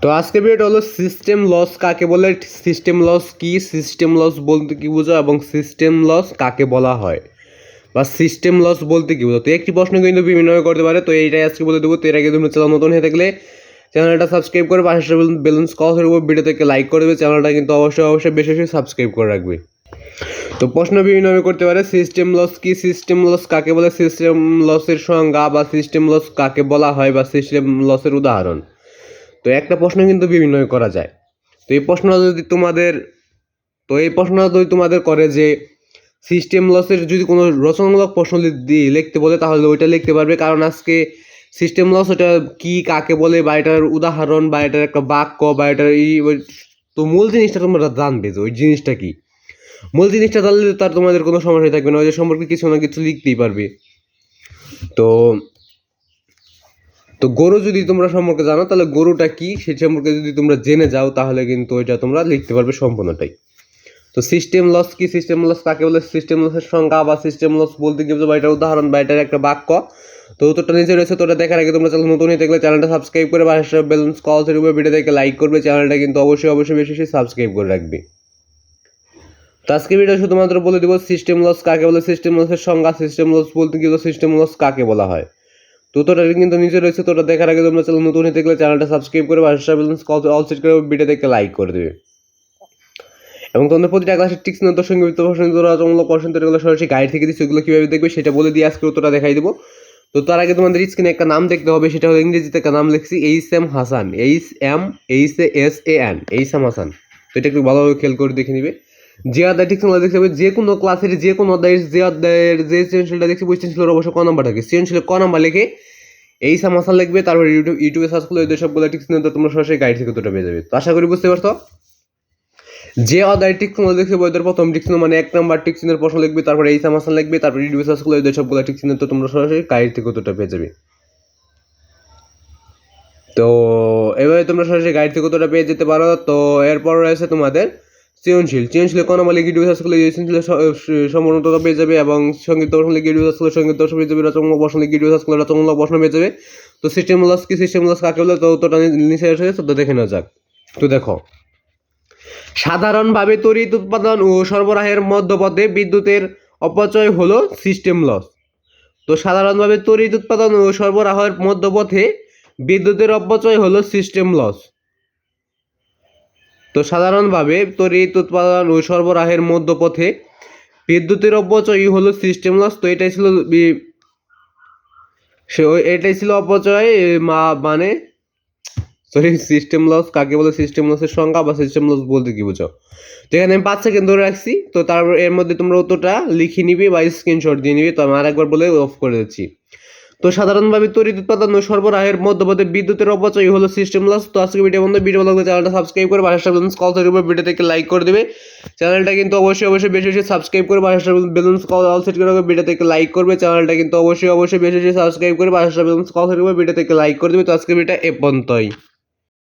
তো আজকে ভিডিওটা হলো সিস্টেম লস কাকে বলে, সিস্টেম লস কি, সিস্টেম লস বলতে কি বোঝো এবং সিস্টেম লস কাকে বলা হয় বা সিস্টেম লস বলতে কি বোঝো। তো একটি প্রশ্ন কিন্তু বিভিন্নভাবে করতে পারে, তো এইটাই আজকে বলে দেবো। তো এর আগে তুমি চ্যানেল নতুন হয়ে থাকলে চ্যানেলটা সাবস্ক্রাইব করে পাশে বেলুন কল করবো, ভিডিও থেকে লাইক করে দেবে, চ্যানেলটা কিন্তু অবশ্যই বেশি বেশি সাবস্ক্রাইব করে রাখবে। তো প্রশ্ন বিভিন্নভাবে করতে পারে, সিস্টেম লস কি, সিস্টেম লস কাকে বলে, সিস্টেম লসের সংজ্ঞা বা সিস্টেম লস কাকে বলা হয় বা সিস্টেম লসের উদাহরণ। তো একটা প্রশ্ন কিন্তু বিভিন্নভাবে করা যায়। তো এই প্রশ্নটা যদি তোমাদের করে যে সিস্টেম লসের যদি কোনো রচনামূলক প্রশ্ন লিখতে বলে তাহলে ওইটা লিখতে পারবে, কারণ আজকে সিস্টেম লস ওটা কি কাকে বলে বা এটার উদাহরণ বা এটার একটা বাক্য বা এটার তো মূল জিনিসটা তোমরা জানবে যে ওই জিনিসটা কি। মূল জিনিসটা জানলে তার তোমাদের কোনো সমস্যা থাকবে না, ওই যে সম্পর্কে কিছু না কিছু লিখতেই পারবে। তো তো গরু যদি তোমরা সম্পর্কে জানো তাহলে গরুটা কি সেই সম্পর্কে যদি তোমরা জেনে যাও তাহলে কিন্তু ওইটা তোমরা লিখতে পারবে সম্পূর্ণটাই। তো সিস্টেম লস কি, সিস্টেম লস কাকে বলে, সিস্টেম লসের সংজ্ঞা বা সিস্টেম লস বলতে কি বা এটার উদাহরণ বা এটার একটা বাক্য। তো উত্তরটা নিচে রয়েছে, তো ওটা দেখার আগে তোমরা চ্যানেল নতুন হয়ে থাকলে চ্যানেলটা সাবস্ক্রাইব করে বা বেলুন কল থেকে ভিডিও থেকে লাইক করবে, চ্যানেলটা কিন্তু অবশ্যই বেশি বেশি সাবস্ক্রাইব করে রাখবে। তো আজকে ভিডিও শুধুমাত্র বলে দেবো সিস্টেম লস কাকে বলে, সিস্টেম লসের সংজ্ঞা, সিস্টেম লস বলতে কি, সিস্টেম লস কাকে বলা হয়। তো তোটা কিন্তু নিচে রয়েছে, তো ওটা দেখার আগে তোমরা চ্যানেল নতুন হয়ে থাকলে চ্যানেলটা সাবস্ক্রাইব করে পাশে বেলুন অল সেট করে ভিডিও দেখে লাইক করে দেবে। এবং তোমাদের প্রতিটা ক্লাসের টিক্স নতুন সঙ্গীত রচনামূলক প্রশ্ন তৈরিগুলো সরাসরি গাইড থেকে দিচ্ছি, ওগুলো কীভাবে দেখবে সেটা বলে দিয়ে আজকে উত্তরটা দেখাই দেবো। তো তার আগে তোমাদের স্ক্রিনে একটা নাম দেখতে হবে, সেটা হলো ইংরেজিতে একটা নাম লিখছি HM. Hasan, HMHASAN, HM. Hasan. তো এটা একটু ভালোভাবে খেয়াল করে দেখে নিবে। যে অধ্যায় ঠিক দেখতে হবে, যে কোনো ক্লাসের যে কোনো অধ্যায়ের যে অধ্যায়ের যে সৃজনশীলটা দেখছি ওই সৃজনশীলের অবশ্যই ক নাম্বার থাকে, সৃজনশীলের ক নাম্বার লিখে এইচ.এম. হাসান লিখবে, তারপর ইউটিউবে সার্চ করলে ওই সবগুলো টিক্স নিয়ে তোমরা সরাসরি গাইড থেকে দুটো পেয়ে যাবে। তো আশা করি বুঝতে পারছো। যে অধ্যায় টিকচিহ্ন লিখছে বইদের প্রথম টিকচিহ্ন মানে 1 নাম্বার টিকচিহ্নের প্রশ্ন লিখবে, তারপর এইচ.এম. হাসান লিখবে, তারপর ইউটিউবে সার্চ করলে ওই সবগুলো টিকচিহ্ন তো তোমরা সরাসরি গাইড থেকে দুটো পেয়ে যাবে। তো এভাবে তোমরা সরাসরি গাইড থেকে কতটা পেয়ে যেতে পারো। তো এরপর রয়েছে তোমাদের সৃজনশীল কোনো বলে ভিডিও সার্চ করলে সৃজনশীল সম্পূর্ণতা পেয়ে যাবে, এবং সঙ্গীত প্রশ্ন লিখে ভিডিও সার্চ করলে সঙ্গীত প্রশ্ন পেয়ে যাবে, রচনামূলক প্রশ্ন লিখে ভিডিও সার্চ করলে রচনামূলক প্রশ্ন পেয়ে যাবে। তো সিস্টেম লস কি, সিস্টেম লস কাকে বলে, তো তোটা নিচে এসে তো দেখে নেওয়া যাক। তো দেখো, সাধারণভাবে তড়িৎ উৎপাদন ও সরবরাহের মধ্যপথে বিদ্যুতের অপচয় হলো সিস্টেম লস। তো সাধারণভাবে তড়িৎ উৎপাদন ও সরবরাহের মধ্যপথে বিদ্যুতের অপচয় হলো সিস্টেম লস। তো সাধারণভাবে তড়িৎ উৎপাদন ও সরবরাহের মধ্যপথে বিদ্যুতের অপচয়ই হলো সিস্টেম লস। তো এটাই ছিল অপচয় মানে সিস্টেম লস কাকে বলে, সিস্টেম লসের সংজ্ঞা বা সিস্টেম লস বলতে কি বোঝো। তো এখানে আমি 5 সেকেন্ড ধরে রাখছি, তো তারপর এর মধ্যে তোমরা উত্তরটা লিখে নিবে বা স্ক্রিনশট দিয়ে নিবে। তো আমি আরেকবার বলে অফ করে দিচ্ছি। তো সাধারণভাবে তড়িৎ উৎপাদন ও সরবরাহের মধ্যপথে বিদ্যুতের অপচয় হলো সিস্টেম লস। তো আজকে ভিডিও ভালো লাগলে চ্যানেলটা সাবস্ক্রাইব করে পাশে কল থাকবে, ভিডিও থেকে লাইক করে দেবে, চ্যানেলটা কিন্তু অবশ্যই বেশি বেশি সাবস্ক্রাইব করে পাশে বেলুন কল অল সেট করে ভিডিও থেকে লাইক করবে, চ্যানেলটা কিন্তু অবশ্যই বেশি বেশি সাবস্ক্রাইব করে পাশে বেলুন কল থাকবে, ভিডিও থেকে লাইক করে দেবে। তো আজকে ভিডিওটা এ পর্যন্তই।